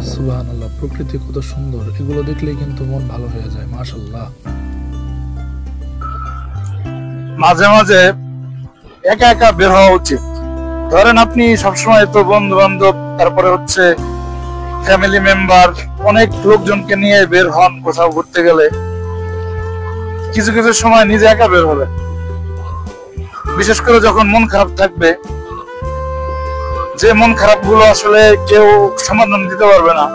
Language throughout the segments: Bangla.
সুবহানাল্লাহ, প্রকৃতি কত সুন্দর, এগুলো দেখলেই কিন্তু মন ভালো হয়ে যায়। মাশাআল্লাহ। মাঝে মাঝে একা একা বের হওয়া উচিত। ধরেন আপনি সবসময় তো বন্ধু বান্ধব, তারপরে হচ্ছে ফ্যামিলি মেম্বার, অনেক লোকজনকে নিয়ে বের হন কোথাও ঘুরতে গেলে, কিছু কিছু সময় নিজে একা বের হবে। বিশেষ করে যখন মন খারাপ থাকবে, যে মন খারাপ গুলো আসলে কেউ সমাধান দিতে পারবে না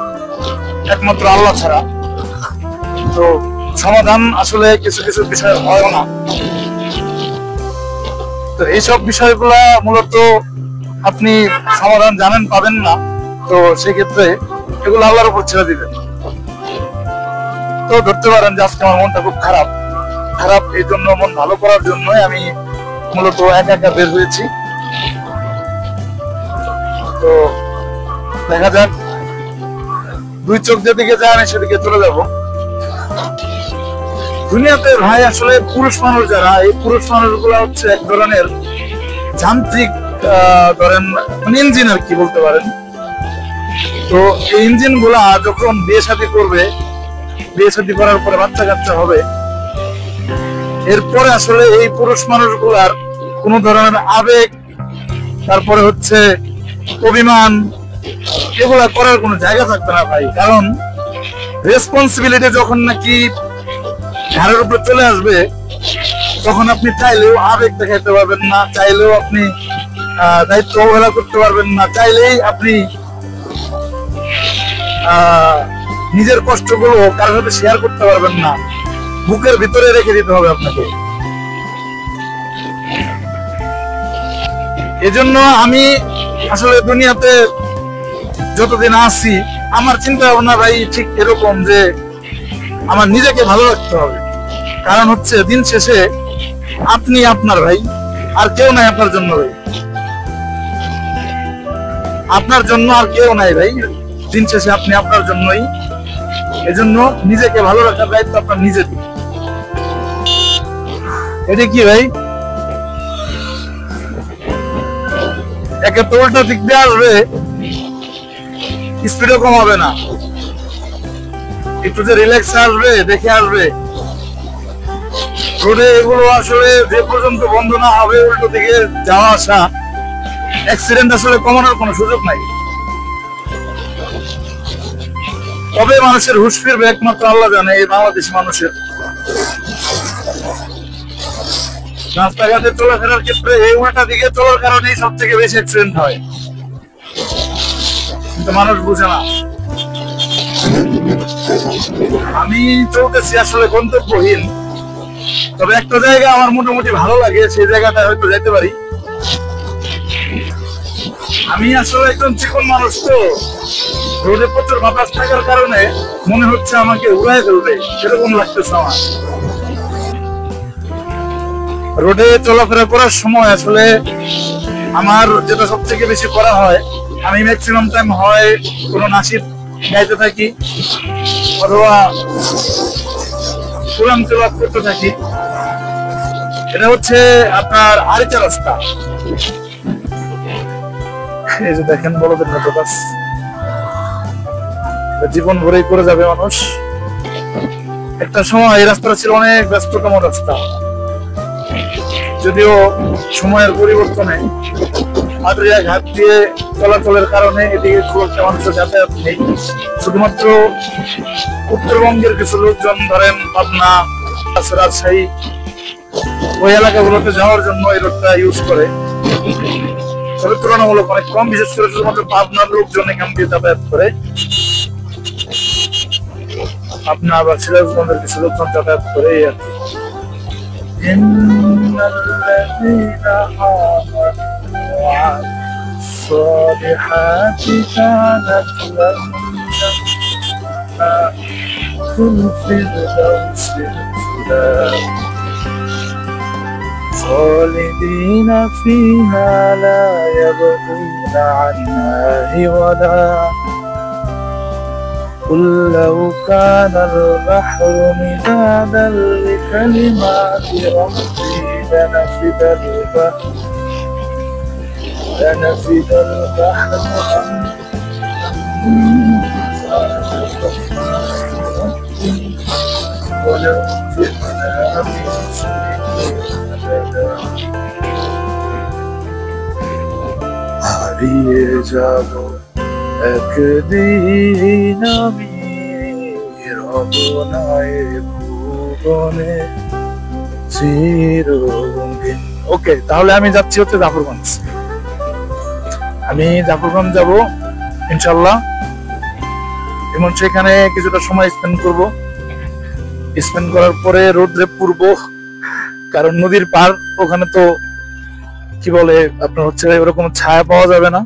একমাত্র আল্লাহ ছাড়া। তো সমাধান আসলে কিছু কিছু বিষয় হয় না। তো এইসব বিষয়গুলা মূলত আপনি সমাধান জানেন পাবেন না, তো সেক্ষেত্রে এগুলো আল্লাহর উপর ছেড়ে দিবেন। তো ধরতে পারেন যে আজকে আমার মনটা খুব খারাপ, এই জন্য মন ভালো করার জন্যই আমি মূলত একা একা বের হয়েছি। তো দেখা যাক, দুই চোখ যেদিকে যায় আমি সেদিকে চলে যাব। দুনিয়াতে ভাই আসলে পুরুষ মানুষ যারা, এই পুরুষ মানুষগুলা হচ্ছে এক ধরনের যান্ত্রিক, ধরেন ইঞ্জিন আর কি বলতে পারেন। তো এই ইঞ্জিন গুলা যখন বিয়ে শাদী করবে, বিয়ে শাদী করার পরে বাচ্চা কাচ্চা হবে, এরপরে আসলে এই পুরুষ মানুষগুলার কোন ধরনের আবেগ, তারপরে হচ্ছে অভিমান, এগুলা করার কোনো জায়গা থাকবে না ভাই। কারণ রেসপন্সিবিলিটি যখন নাকি ঘাড়ের উপরে চলে আসবে, তখন আপনি চাইলেও আবেগ দেখাইতে পারবেন না, চাইলেও আপনি দায়িত্ব অবহেলা করতে পারবেন না, চাইলেই আপনি নিজের কষ্টগুলো কারোর সাথে শেয়ার করতে পারবেন না, বুকের ভিতরে রেখে দিতে হবে আপনাকে। এজন্য আমি আসলে দুনিয়াতে যতদিন আছি, আমার চিন্তা ভাবনা ভাই ঠিক এরকম যে আমার নিজেকে ভালো রাখতে হবে। কারণ হচ্ছে দিন শেষে আপনি আপনার ভাই, আর কেউ নাই আপনার জন্য ভাই, আপনার জন্য আর কেউ নাই ভাই। দিন শেষে আপনি আপনার জন্যই। এজন্য নিজেকে ভালো রাখার দায়িত্ব আপনার নিজের। এটা কি ভাই, একে তো উল্টা দিক দিয়ে আসবে, স্পিডও কমাবে না, একটু যে রিল্যাক্স আসবে দেখে আসবে। রোডে এগুলো আসলে যে পর্যন্ত বন্ধ না হবে উল্টো দিকে যাওয়া আসা, অ্যাক্সিডেন্ট আসলে কমানোর কোনো সুযোগ নাই। তবে মানুষের হুঁশ ফিরবে একমাত্র আল্লাহ জানে, এই বাংলাদেশি মানুষের। রাস্তাঘাটে চলাফেরার ক্ষেত্রে এই উল্টা দিকে চলার কারণেই সব থেকে বেশি অ্যাক্সিডেন্ট হয়, কিন্তু মানুষ বুঝে না। আমি চলতেছি আসলে গন্তব্যহীন, তবে একটা জায়গা আমার মোটামুটি ভালো লাগে, সেই জায়গাটা হয়তো যেতে পারি। আমি আসলে একজন চিকন মানুষ, তো রোডে প্রচুর বাতাস থাকার কারণে মনে হচ্ছে আমাকে উড়ায় ফেলবে, সেরকম লাগতেছে আমার। রোডে চলাফেরা করার সময় আসলে আমার যেটা সব থেকে বেশি করা হয়, আমি ম্যাক্সিমাম টাইম হয় কোনো নাসিদ গাইতে থাকি, অথবা কোরআন তেলাওয়াত করতে থাকি। এটা হচ্ছে আপনার আরিচা রাস্তা। এই যে দেখেন বড়দের মতো বাস, জীবন ভরেই করে যাবে মানুষ। একটা সময় এই রাস্তাটা ছিল অনেক ব্যস্ততম রাস্তা, যদিও সময়ের পরিবর্তনে মাদুরিয়া ঘাট দিয়ে চলাচলের কারণে এদিকে খুব একটা মানুষের যাতায়াত নেই। শুধুমাত্র উত্তরবঙ্গের কিছু লোকজন, ধরেন পাবনা, রাজশাহী, ওই এলাকাগুলোতে যাওয়ার জন্য এই রোডটা ইউজ করে। তবে তুলনামূলক অনেক কম, বিশেষ করে শুধুমাত্র পাবনার লোকজন এখান দিয়ে যাতায়াত করে। পাবনা বা সিরাজগঞ্জের কিছু লোকজন যাতায়াত করে। আর خالدين فيها لا يبغون عنها حولا قل لو كان البحر مدادا لكلمات ربي لنفد البحر যাব একদিন আমি রব না এ ভুবনে চিররঙিন। ওকে, তাহলে আমি যাচ্ছি হচ্ছে জাফরগঞ্জ। আমি জাফরগঞ্জ যাব ইনশাল্লাহ। এবং সেখানে কিছুটা সময় স্পেন্ড করব। স্পেন্ড করার পরে রোদ্রে পুরব, কারণ নদীর পার, ওখানে তো কি বলে আপনার হচ্ছে ওরকম ছায়া পাওয়া যাবে না।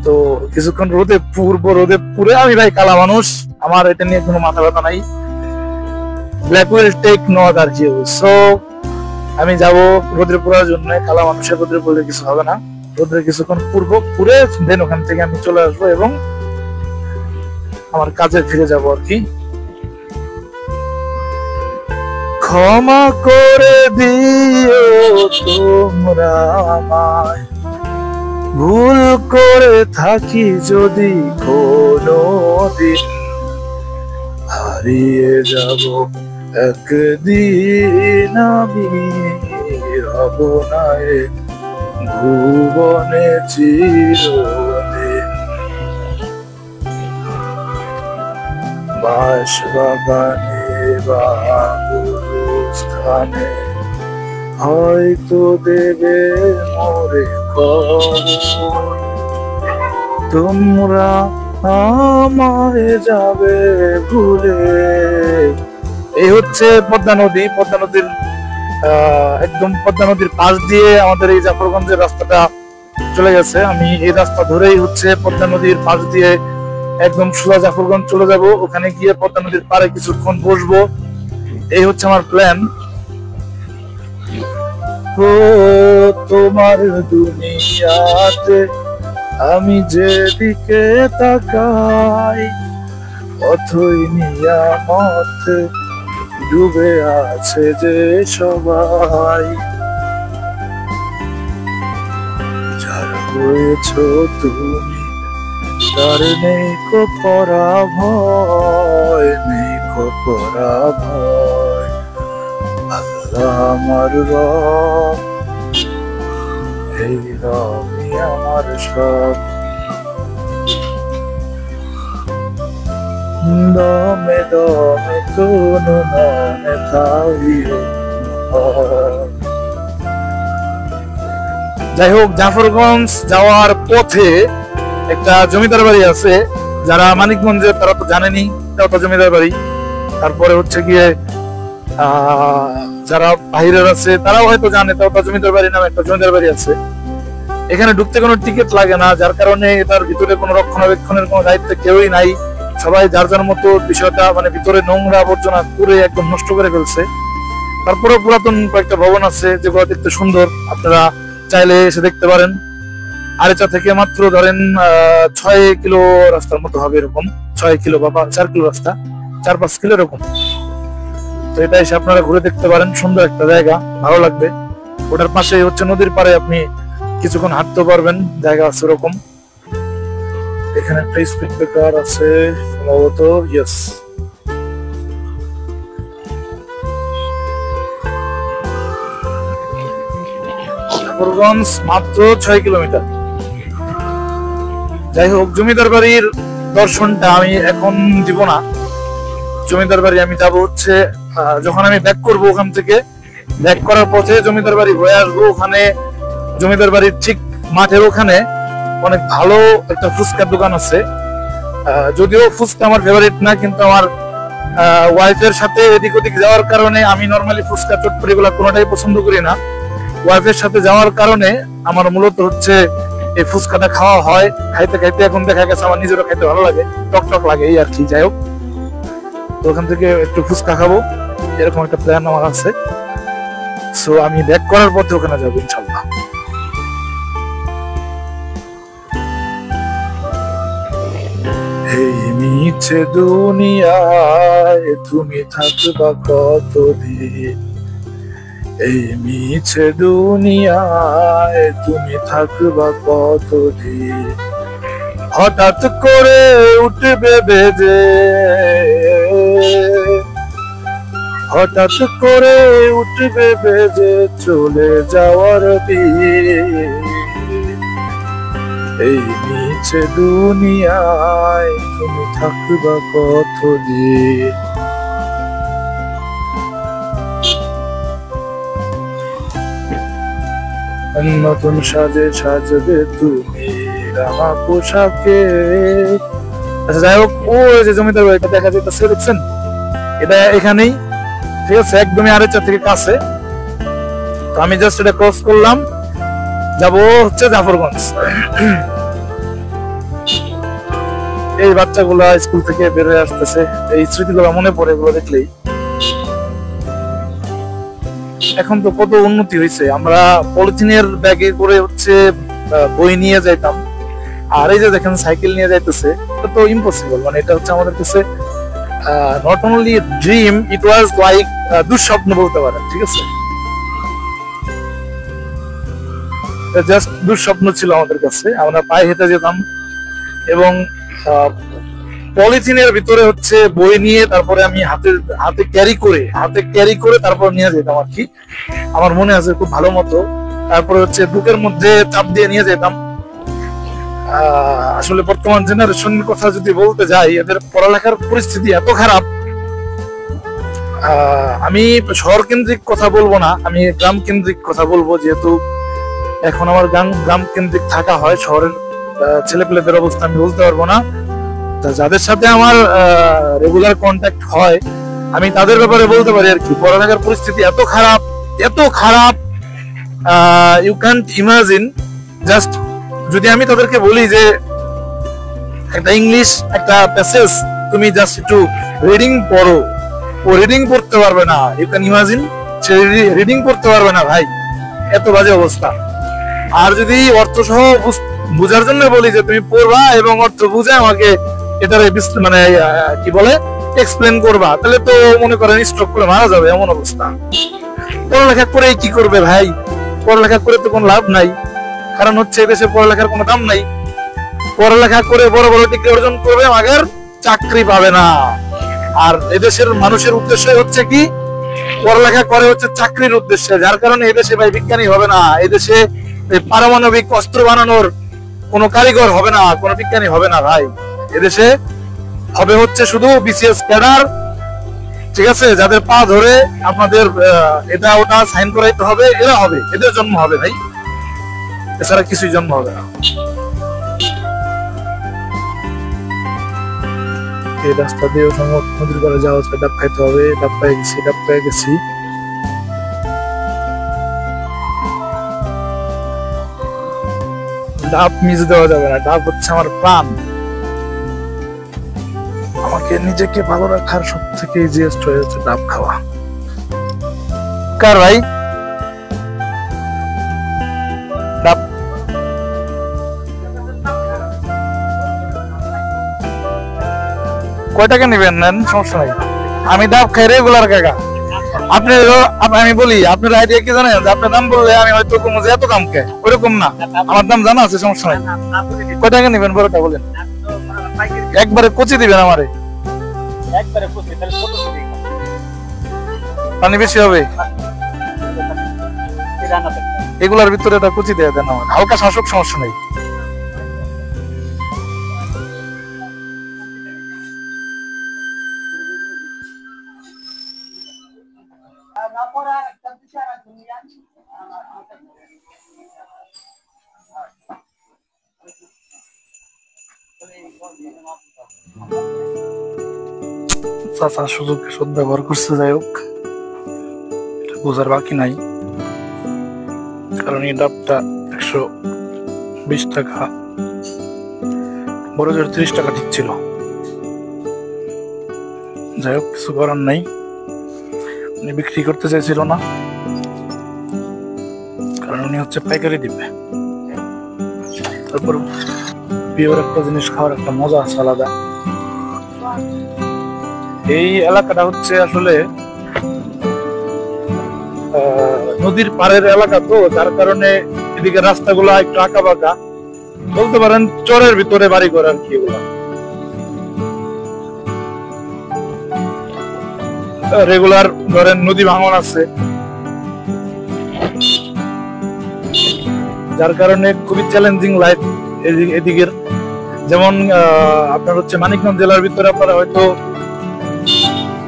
তো কিছুক্ষণ রোদে পুরব, রোদে পুরে আমি ভাই কালা মানুষ, আমার এটা নিয়ে কোনো মাথা ব্যথা নাই। Black will take no other hue. So আমি যাব রোদ্রে পুরার জন্য। কালা মানুষের রোদ্রে পড়লে কিছু হবে না। রোদ্রে কিছুক্ষণ পুরব, পুরে দেন ওখান থেকে আমি চলে আসবো এবং আমার কাজে ফিরে যাব আর কি। ক্ষমা করে দিও তোমরা আমায়, ভুল করে থাকি যদি কোনোদিন, হারিয়ে যাব একদিন আমি রব না এ ভুবনে চিরদিন। বাঁশবাগানে বা গুরুস্থানে হয়তো দেবে মোরে খবর, তোমরা আমায় যাবে ভুলে। এই হচ্ছে পদ্মা নদী। পদ্মা নদীর একদম পদ্মা নদীর পাশ দিয়ে আমাদের এই জাফরগঞ্জের রাস্তাটা চলে গেছে। আমি এই রাস্তা ধরেই হচ্ছে পদ্মা নদীর পাশ দিয়ে একদম সোজা জাফরগঞ্জ চলে যাব। ওখানে গিয়ে পদ্মা নদীর পাড়ে কিছুক্ষণ বসবো, এই হচ্ছে আমার প্ল্যান। ও তোমার দুনিয়াতে আমি যেদিকে তাকাই, অথই নিয়ামত ডুবে আছে যে সবাই। যার হয়েছো তুমি তার নেই কো পরাভয়, নেই কো পরাভয়। আল্লাহ আমার রব, এই রবই আমার সব। দমে দমে কোন মনে থাকিও। যাই হোক, জাফরগঞ্জ যাওয়ার পথে একটা জমিদার বাড়ি আছে। যারা মানিকগঞ্জে তারা তো জানেনি, এটাও তো জমিদার বাড়ি। তারপরে হচ্ছে গিয়ে যারা বাহিরের আছে তারাও হয়তো জানে, তাও তো জমিদার বাড়ি নামে একটা জমিদার বাড়ি আছে। এখানে ঢুকতে কোনো টিকিট লাগে না, যার কারণে এটার ভিতরে কোনো রক্ষণাবেক্ষণের কোনো দায়িত্ব কেউই নাই। সবাই যার যার মতো বিষয়টা মানে ভিতরে নোংরা আবর্জনা করে একদম নষ্ট করে ফেলছে। তারপরে পুরাতন কয়েকটা ভবন আছে যেগুলো দেখতে সুন্দর, আপনারা চাইলে এসে দেখতে পারেন। আরেচা থেকে মাত্র ধরেন 6 কিলো রাস্তার মতো হবে, এরকম 6 কিলো বা 4 কিলো রাস্তা, 4-5 কিলো এরকম। তো এটা এসে আপনারা ঘুরে দেখতে পারেন, সুন্দর একটা জায়গা, ভালো লাগবে। ওটার পাশে হচ্ছে নদীর পাড়ে আপনি কিছুক্ষণ হাঁটতে পারবেন, জায়গা আছে ওরকম। এখানে একটা স্পিড ব্রেকার আছে সম্ভবত, ইয়েস। জাফরগঞ্জ মাত্র 6 কিলোমিটার। যাই হোক, জমিদার বাড়ির দর্শনটা আমি এখন দিব না। জমিদার বাড়ি আমি যাব হচ্ছে যখন আমি ব্যাক করব, ওখান থেকে ব্যাক করার পথে জমিদার বাড়ি হয়ে আসবো। ওখানে জমিদার বাড়ির ঠিক মাঠের ওখানে অনেক ভালো একটা ফুচকার দোকান আছে। যদিও ফুচকা আমার ফেভারিট না, কিন্তু আমার ওয়াইফের সাথে এদিক ওদিক যাওয়ার কারণে আমি নর্মালি ফুচকা চটপটি গুলা কোনোটাই পছন্দ করি না। ওয়াইফের সাথে যাওয়ার কারণে আমার মূলত হচ্ছে এই ফুচকাটা খাওয়া হয়। খাইতে খাইতে এখন দেখা গেছে আমার নিজেরও খাইতে ভালো লাগে, টক টক লাগে, এই আর কি। যাই হোক, তো ওখান থেকে একটু ফুচকা খাবো, এরকম একটা প্ল্যান আমার আছে। সো আমি ব্যাক করার পথে ওখানে যাবো ইনশাল্লাহ। এই মিছে দুনিয়ায় তুমি থাকবা কতদিন, এই মিছে দুনিয়ায় তুমি থাকবা কতদিন। হঠাৎ করে উঠবে বেজে, হঠাৎ করে উঠবে বেজে চলে যাওয়ার দিন। এই নিচে দুনিয়ায় তুমি থাকবা কতদিন। নতুন সাজে সাজবে তুমি রাঙা পোশাকে। আচ্ছা যাই হোক, ও যে জমিদার বাড়িটা দেখা যাইতেছে দেখছেন, এটা এখানেই, ঠিক আছে, একদমই আরেকটা থেকে কাছে। তো আমি জাস্ট এটা ক্রস করলাম, যাব হচ্ছে জাফরগঞ্জ। এই বাচ্চাগুলা স্কুল থেকে বের হয়ে আসতেছে, এই স্মৃতিগুলো মনে পড়ে এগুলো দেখলেই। এখন তো কত উন্নতি হয়েছে, আমরা পলিথিনের ব্যাগে করে হচ্ছে বই নিয়ে যাইতাম, আর এই যে দেখেন সাইকেল নিয়ে যাইতেছে, এটা তো ইম্পসিবল। মানে এটা হচ্ছে আমাদের কাছে not only dream, it was like দুঃস্বপ্ন বলতে পারেন, ঠিক আছে। জাস্ট দুঃস্বপ্ন ছিল আমাদের কাছে। আমরা পায়ে হেঁটে যেতাম এবং পলিথিনের ভিতরে হচ্ছে বই নিয়ে তারপরে আমি হাতে ক্যারি করে তারপর নিয়ে যেতাম আর কি। আমার মনে আছে খুব ভালো মতো। তারপরে হচ্ছে বুকের মধ্যে চাপ দিয়ে নিয়ে যেতাম। আসলে বর্তমান জেনারেশনের কথা যদি বলতে যাই, এদের পড়ালেখার পরিস্থিতি এত খারাপ। আমি শহর কেন্দ্রিক কথা বলবো না, আমি গ্রাম কেন্দ্রিক কথা বলবো, যেহেতু এখন আমার গ্রাম কেন্দ্রিক থাকা হয়। শহরের ছেলেপেলেদের অবস্থা আমি বলতে পারবো না। যাদের সাথে আমার রেগুলার কন্ট্যাক্ট হয়, আমি তাদের ব্যাপারে বলতে পারি আর কি। পড়ালেখার পরিস্থিতি এত খারাপ, ইউ ক্যান্ট ইমাজিন। জাস্ট যদি আমি তাদেরকে বলি যে একটা ইংলিশ একটা প্যাসেজ তুমি জাস্ট একটু রিডিং পড়ো, ও রিডিং পড়তে পারবে না। ইউ ক্যান ইমাজিন, সে রিডিং পড়তে পারবে না ভাই, এত বাজে অবস্থা। আর যদি অর্থ সহ বুঝার জন্য বলি যে তুমি পড়বা এবং অর্থ বুঝে আমাকে এটার মানে কি বলে এক্সপ্লেন করবা, তাহলে তো মনে করেন স্ট্রোক করে মারা যাবে, এমন অবস্থা। পড়ালেখা করে কি করবে ভাই? পড়ালেখা করে তো কোনো লাভ নাই, কারণ হচ্ছে এদেশে পড়ালেখার কোনো দাম নাই। পড়ালেখা করে বড় বড় ডিগ্রি অর্জন করবে, মাগের চাকরি পাবে না। আর এদেশের মানুষের উদ্দেশ্য হচ্ছে কি? পড়ালেখা করে হচ্ছে চাকরির উদ্দেশ্যে। যার কারণে এদেশে ভাই বিজ্ঞানী হবে না, এদেশে পারমাণবিক অস্ত্র বানানোর কোনো কারিগর হবে না, কোনো বিজ্ঞানী হবে না ভাই। এদেশে হবে হচ্ছে শুধু বিসিএস ক্যাডার, ঠিক আছে, যাদের পা ধরে আপনাদের এটা ওটা সাইন করাইতে হবে, এরা হবে, এদের জন্ম হবে ভাই, এছাড়া কিছুই জন্ম হবে না। এই রাস্তা দিয়ে নদীর পাড়ে যাওয়া হচ্ছে, ডাব খাইতে হবে, ডাব পেয়ে গেছি। ডাব মিস দেওয়া যাবে না, ডাব হচ্ছে আমার প্রাণ। আমাকে নিজেকে ভালো রাখার সব থেকে ইজিয়েস্ট হয়ে হচ্ছে ডাব খাওয়া। কার ভাই ডাব? কয় টাকা নেবেন? নেন, সমস্যা নাই, আমি ডাব খাই রেগুলার কাকা। আপনি আমি বলি আপনার আইডিয়া কি জানেন? আপনার দাম বললে আমি হয়তো কম, যে এত দাম কে, ওইরকম না, আমার দাম জানা আছে, সমস্যা নাই। কয় টাকা নেবেন বড়টা বলেন? একবারে কচি দিবেন আমারে? পানি বেশি হবে? এগুলার ভিতরে এটা কুচি দিয়ে দেন আমার, হালকা শাসক, সমস্যা নেই। চাচা সুযোগ সদ্ব্যবহার করছে, যাই হোক, এটা বোঝার বাকি নাই। কারণ এই ডাবটা 120 টাকা, বড় জোর 30 টাকা ঠিক ছিল। যাই হোক, কিছু করার নাই, উনি বিক্রি করতে চাইছিল না, কারণ উনি হচ্ছে পাইকারি দিবে। তারপর পিওর একটা জিনিস খাওয়ার একটা মজা আছে আলাদা। এই এলাকাটা হচ্ছে আসলে নদীর পাড়ের এলাকা, তো যার কারণে এদিকে রাস্তাগুলো একটু আঁকা বাঁকা, বলতে পারেন চরের ভিতরে বাড়ি ঘর আর কি। এগুলা রেগুলার ধরেন নদী ভাঙন আছে, যার কারণে খুবই চ্যালেঞ্জিং লাইফ এদিকের যেমন আপনার হচ্ছে মানিকগঞ্জ জেলার ভিতরে আপনারা হয়তো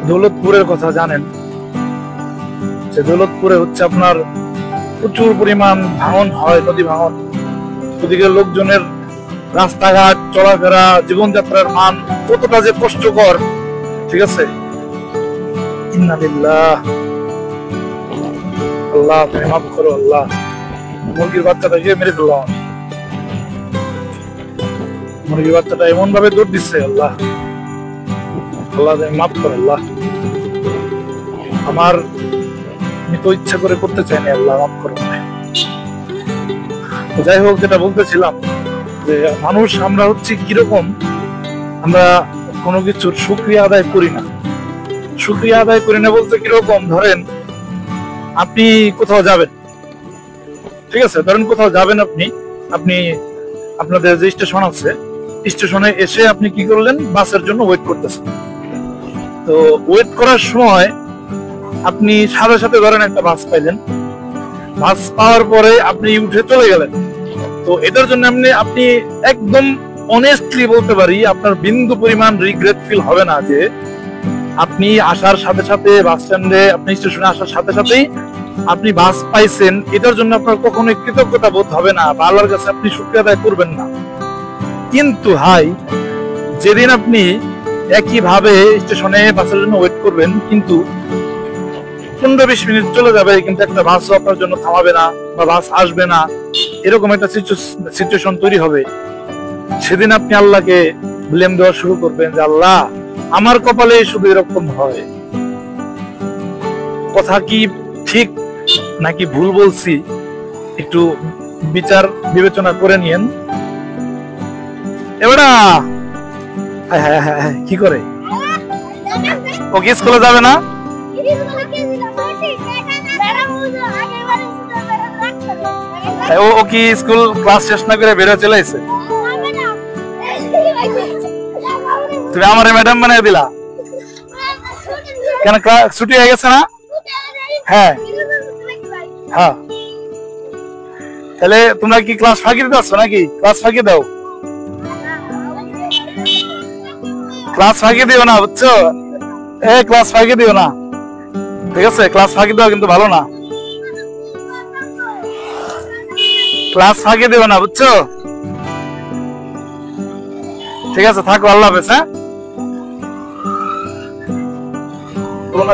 দৌলতপুরের কথা জানেন, যে দৌলতপুরে হচ্ছে আপনার প্রচুর পরিমাণ ভাঙন হয়, নদী ভাঙন। ওদিকে লোকজনের রাস্তাঘাট চলাফেরা জীবনযাত্রার মান কতটা যে কষ্টকর, ঠিক আছে। ইন্না লিল্লাহ, আল্লাহ তুমি মাফ করো আল্লাহ। মুরগির বাচ্চাটাকে মেরে ফেললাম, মুরগির বাচ্চাটা এমন ভাবে দৌড় দিচ্ছে, আল্লাহ আল্লাহ তুমি মাফ করো আল্লাহ। আমি তো ইচ্ছা করে করতে চাইনি, আল্লাহ মাফ করো। যাই হোক, যেটা বলতেছিলাম যে মানুষ আমরা হচ্ছে কিরকম, আমরা কোনো কিছুর শুকরিয়া আদায় করি না। শুকরিয়া আদায় করি না বলতে কিরকম, ধরেন আপনি কোথাও যাবেন, ঠিক আছে, ধরেন কোথাও যাবেন আপনি আপনাদের যে স্টেশন আছে, স্টেশনে এসে আপনি কি করলেন, বাসের জন্য ওয়েট করতেছেন। তো ওয়েট করার সময় আপনি সাথে সাথে ধরেন একটা বাস পাইলেন, বাস পাওয়ার পরে আপনি উঠে চলে গেলেন। তো এটার জন্য আপনি একদম অনেস্টলি বলতে পারি, আপনার বিন্দু পরিমাণ রিগ্রেট ফিল হবে না যে আপনি আসার সাথে সাথে বাস স্ট্যান্ডে, আপনি স্টেশনে আসার সাথে সাথেই আপনি বাস পাইছেন। এটার জন্য আপনার কখনোই কৃতজ্ঞতা বোধ হবে না বা আল্লাহর কাছে আপনি শুকরিয়া আদায় করবেন না। কিন্তু হাই, যেদিন আপনি একইভাবে স্টেশনে বাসের জন্য ওয়েট করবেন, কিন্তু 15-20 মিনিট চলে যাবে, কিন্তু একটা বাসও আপনার জন্য থামাবে না বা বাস আসবে না, এরকম একটা সিচুয়েশন তৈরি হবে। সেদিন আপনি আল্লাহকে ব্লেম দেওয়া শুরু করবেন যে আল্লাহ আমার কপালে শুধু এরকম হয়। কথা কি ঠিক নাকি ভুল বলছি একটু বিচার বিবেচনা করে নিয়েন। এবারে কি করে ও কি স্কুলে যাবে না? ও কি স্কুল ক্লাস শেষ না করে বেরো চলে এসে? তুমি আমার ম্যাডাম বানিয়ে দিলা কেন? ছুটি হয়ে গেছে না? হ্যাঁ হ্যাঁ, তাহলে তোমরা কি ক্লাস ফাঁকি দিচ্ছ নাকি? ক্লাস ফাঁকি দাও, ক্লাস ফাঁকি দিও না, বুঝছো? ক্লাস ফাঁকি দিও না, ঠিক আছে? ক্লাস ফাঁকি দেওয়া কিন্তু ভালো না, ক্লাস ফাঁকি দিও না, বুঝছো? ঠিক আছে, থাকো, আল্লাহ হাফেজ। হ্যাঁ,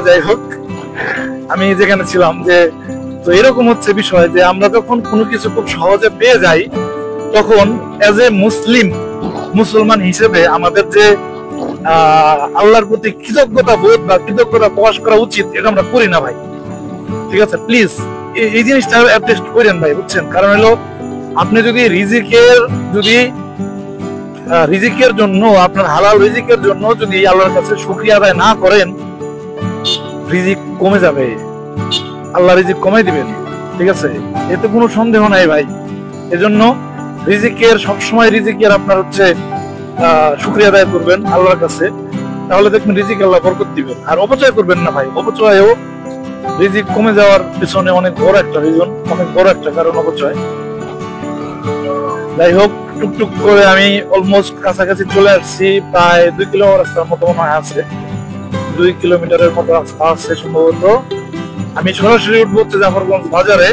যাই হোক, আমি যেখানে ছিলাম, যে তো এরকম হচ্ছে বিষয় যে আমরা যখন কোনো কিছু খুব সহজে পেয়ে যাই, তখন এজ এ মুসলমান হিসেবে আমাদের যে আল্লাহর প্রতি কৃতজ্ঞতা বোধ বা কৃতজ্ঞতা প্রকাশ করা উচিত, এটা আমরা করি না ভাই। ঠিক আছে, প্লিজ এই জিনিসটা অ্যাপ্রিসিয়েট করেন ভাই, বুঝছেন? কারণ হলো আপনি যদি রিজিকের জন্য, আপনার হালাল রিজিকের জন্য যদি আল্লাহর কাছে শুকরিয়া আদায় না করেন, রিজিক কমে যাবে, আল্লাহ রিজিক কমাই দিবেন, ঠিক আছে? এতে কোনো সন্দেহ নাই ভাই। এজন্য সবসময় রিজিকের আপনার হচ্ছে শুকরিয়া আদায় করবেন আল্লাহর কাছে, তাহলে দেখবেন রিজিক আল্লাহ বরকত দিবেন। আর অপচয় করবেন না ভাই, অপচয়ও রিজিক কমে যাওয়ার পিছনে অনেক বড় একটা রিজন, অনেক বড় একটা কারণ অপচয়। যাই হোক, টুকটুক করে আমি অলমোস্ট কাছাকাছি চলে আসছি, প্রায় 2 কিলোমিটার রাস্তার মতো মনে হয় আছে, 2 কিলোমিটারের মতো রাস্তা আছে সম্ভবত। আমি সরাসরি উঠবো হচ্ছে জাফরগঞ্জ বাজারে।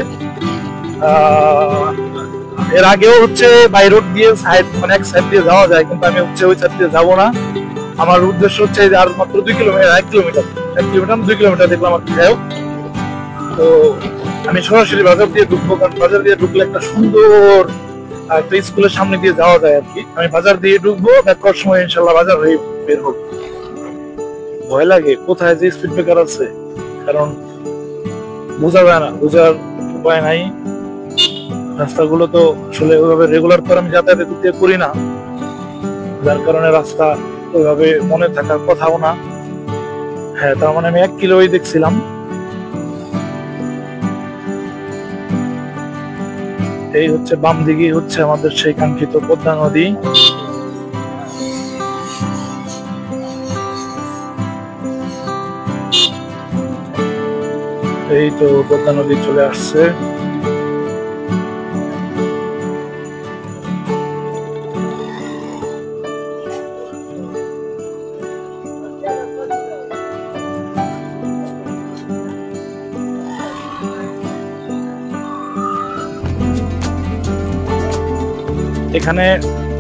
এর আগেও হচ্ছে বাই রোড দিয়ে এক সাইড দিয়ে যাওয়া যায়, কিন্তু আমি হচ্ছে ওই সাইড দিয়ে যাবো না। আমার উদ্দেশ্য হচ্ছে যে আর মাত্র 1 কিলোমিটার 2 কিলোমিটার দেখলাম আর কি। যাই হোক, তো আমি সরাসরি বাজার দিয়ে ঢুকবো, কারণ বাজার দিয়ে ঢুকলে একটা সুন্দর একটা স্কুলের সামনে দিয়ে যাওয়া যায় আর কি। আমি বাজার দিয়ে ঢুকবো, ব্যাক করার সময় ইনশাল্লাহ বাজার হয়ে বের হোক। ভয় লাগে কোথায় যে স্পিড ব্রেকার আছে, কারণ বোঝা যায় না, বোঝার উপায় নাই। রাস্তাগুলো তো আসলে ওইভাবে রেগুলার তো আমি যাতায়াত করি না, যার কারণে রাস্তা ওইভাবে মনে থাকার কথাও না। হ্যাঁ, তার মানে আমি 1 কিলোই দেখছিলাম। এই হচ্ছে বাম দিকে হচ্ছে আমাদের সেই কাঙ্ক্ষিত পদ্মা নদী। এই তো পদ্মা নদী চলে আসছে। এখানে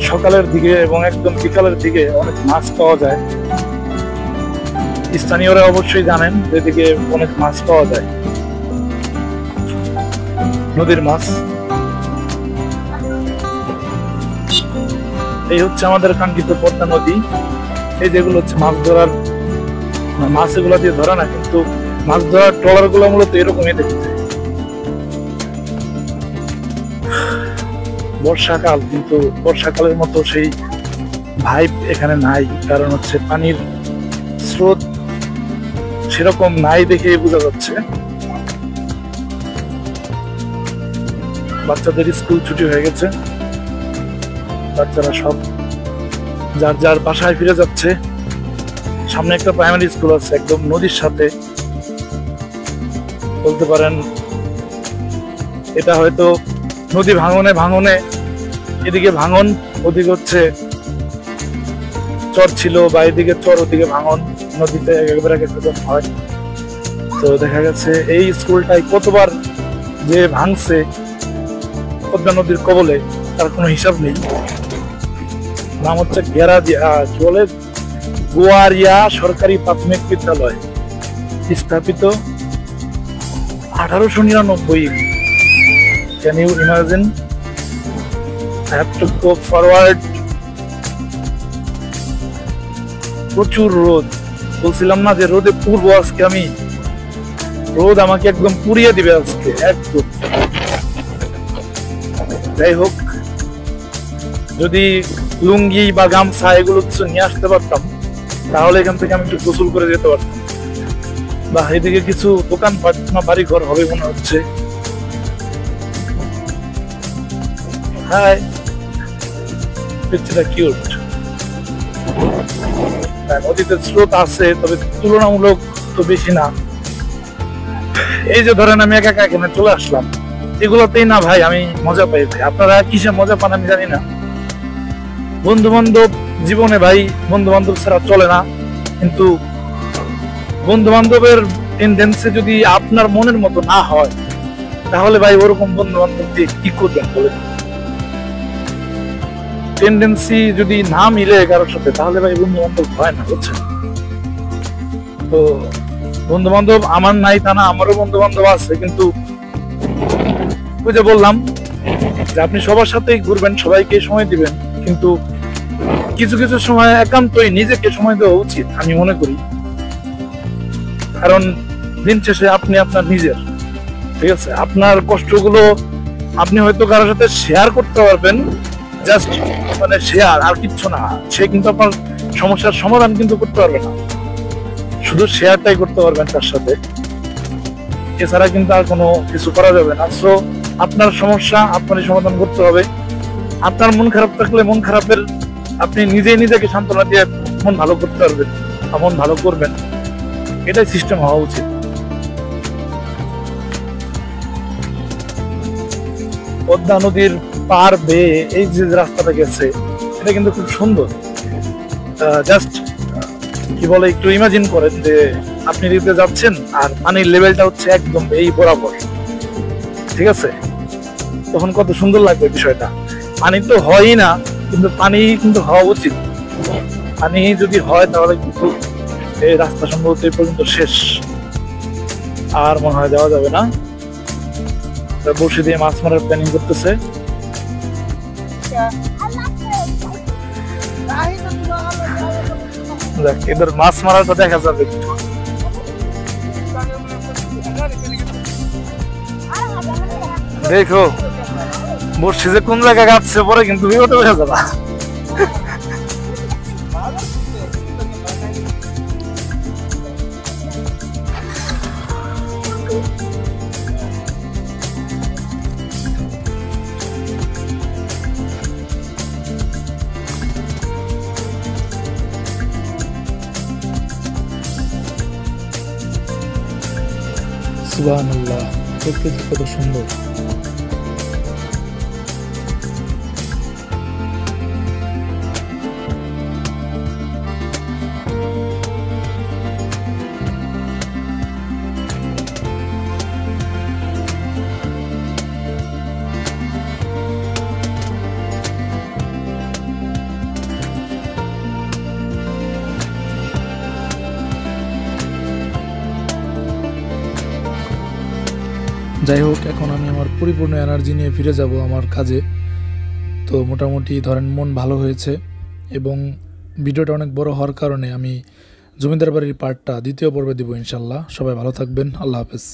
সকালের দিকে এবং একদম বিকালের দিকে অনেক মাছ পাওয়া যায়। স্থানীয়রা অবশ্যই জানেন যেদিকে অনেক মাছ পাওয়া যায়, নদীর মাছ। এই হচ্ছে আমাদের কাঙ্ক্ষিত পদ্মা নদী। এই যেগুলো হচ্ছে মাছ ধরার, মাছ এগুলো দিয়ে ধরা না, কিন্তু মাছ ধরার ট্রলার গুলো মূলত এরকমই দেখতে। বর্ষাকাল, কিন্তু বর্ষাকালের মতো সেই ভাইব এখানে নাই, কারণ হচ্ছে পানির স্রোত সেরকম নাই দেখে বোঝা যাচ্ছে। বাচ্চাদের স্কুল ছুটি হয়ে গেছে, বাচ্চারা সব যার যার বাসায় ফিরে যাচ্ছে। সামনে একটা প্রাইমারি স্কুল আছে একদম নদীর সাথে, বলতে পারেন এটা হয়তো নদী ভাঙনে ভাঙনে, এদিকে ভাঙন ওদিকে হচ্ছে চর ছিল, বা এদিকে চর ওদিকে ভাঙন, নদীতে একেবারে একরকম হয়। তো দেখা গেছে এই স্কুলটাই কতবার যে ভাঙছে পদ্মা নদীর কবলে তার কোনো হিসাব নেই। নাম হচ্ছে কি বলে গোয়ারিয়া সরকারি প্রাথমিক বিদ্যালয়, স্থাপিত 1899। Can you imagine? I have to go forward. প্রচুর রোদ, বলছিলাম না যে রোদে পুরবো আজকে আমি, রোদ আমাকে একদম পুড়িয়ে দিবে আজকে একদম। যাই হোক, যদি লুঙ্গি বা গামছা এগুলো কিছু নিয়ে আসতে পারতাম তাহলে এখান থেকে আমি একটু গোসল করে যেতে পারতাম। বা এদিকে কিছু দোকানপাট না বাড়ি ঘর হবে মনে হচ্ছে। হাই, পিকচারটা কিউট। নদীতে স্রোত আছে, তবে তুলনামূলক তো বেশি না। এই যে ধরেন আমি একা একা এখানে চলে আসলাম, এগুলোতেই না ভাই আমি মজা পাই। ভাই আপনারা কিসে মজা পান আমি জানি না। বন্ধু বান্ধব জীবনে ভাই বন্ধু বান্ধব ছাড়া চলে না, কিন্তু বন্ধু বান্ধবের টেন্ডেন্সি যদি আপনার মনের মতো না হয় তাহলে ভাই ওরকম বন্ধু বান্ধব দিয়ে কি করবেন বলেন? টেন্ডেন্সি যদি না মিলে কারোর সাথে তাহলে ভাই বন্ধু বান্ধব হয় না, বুঝছেন? তো বন্ধু বান্ধব আমার নাই তা না, আমারও বন্ধু বান্ধব আছে, কিন্তু ওই যে বললাম যে আপনি সবার সাথেই ঘুরবেন, সবাইকে সময় দিবেন, কিন্তু কিছু কিছু সময় একান্তই নিজেকে সময় দেওয়া উচিত আমি মনে করি। কারণ দিন শেষে আপনি আপনার নিজের, ঠিক আছে? আপনার কষ্টগুলো আপনি হয়তো কারোর সাথে শেয়ার করতে পারবেন, জাস্ট মানে শেয়ার, আর কিচ্ছু না। সে কিন্তু আপনার সমস্যার সমাধান কিন্তু করতে পারবে না, শুধু শেয়ারটাই করতে পারবেন তার সাথে, এছাড়া কিন্তু আর কোনো কিছু করা যাবে না। সো আপনার সমস্যা আপনারই সমাধান করতে হবে। আপনার মন খারাপ থাকলে মন খারাপের আপনি নিজেই নিজেকে সান্ত্বনা দিয়ে মন ভালো করতে পারবেন, মন ভালো করবেন, এটাই সিস্টেম হওয়া উচিত। পদ্মা নদীর পার বেয়ে এই যে রাস্তাটা গেছে এটা কিন্তু খুব সুন্দর। জাস্ট কি বলে, একটু ইমাজিন করেন যে আপনি নদীতে যাচ্ছেন আর পানির লেভেলটা হচ্ছে একদম এই বরাবর, ঠিক আছে? তখন কত সুন্দর লাগবে বিষয়টা। পানি তো হয়ই না, কিন্তু পানি কিন্তু হওয়া উচিত। পানি যদি হয় তাহলে কিন্তু এই রাস্তা সম্ভবত এই পর্যন্ত শেষ, আর মনে হয় যাওয়া যাবে না। বসে দিয়ে মাছ মারার প্ল্যানিং করতেছে। দেখ, এদের মাছ মারাটা দেখা যাবে। দেখো বসে যে কোন জায়গায় গাচ্ছে পরে কিন্তু বিপদে বোঝা যাবে। সুবহানাল্লাহ, প্রকৃতি কত সুন্দর। যাই হোক, এখন আমি আমার পরিপূর্ণ এনার্জি নিয়ে ফিরে যাব আমার কাজে। তো মোটামুটি ধরেন মন ভালো হয়েছে, এবং ভিডিওটা অনেক বড় হওয়ার কারণে আমি জমিদার বাড়ির পার্টটা দ্বিতীয় পর্বে দিব ইনশাল্লাহ। সবাই ভালো থাকবেন, আল্লাহ হাফেজ।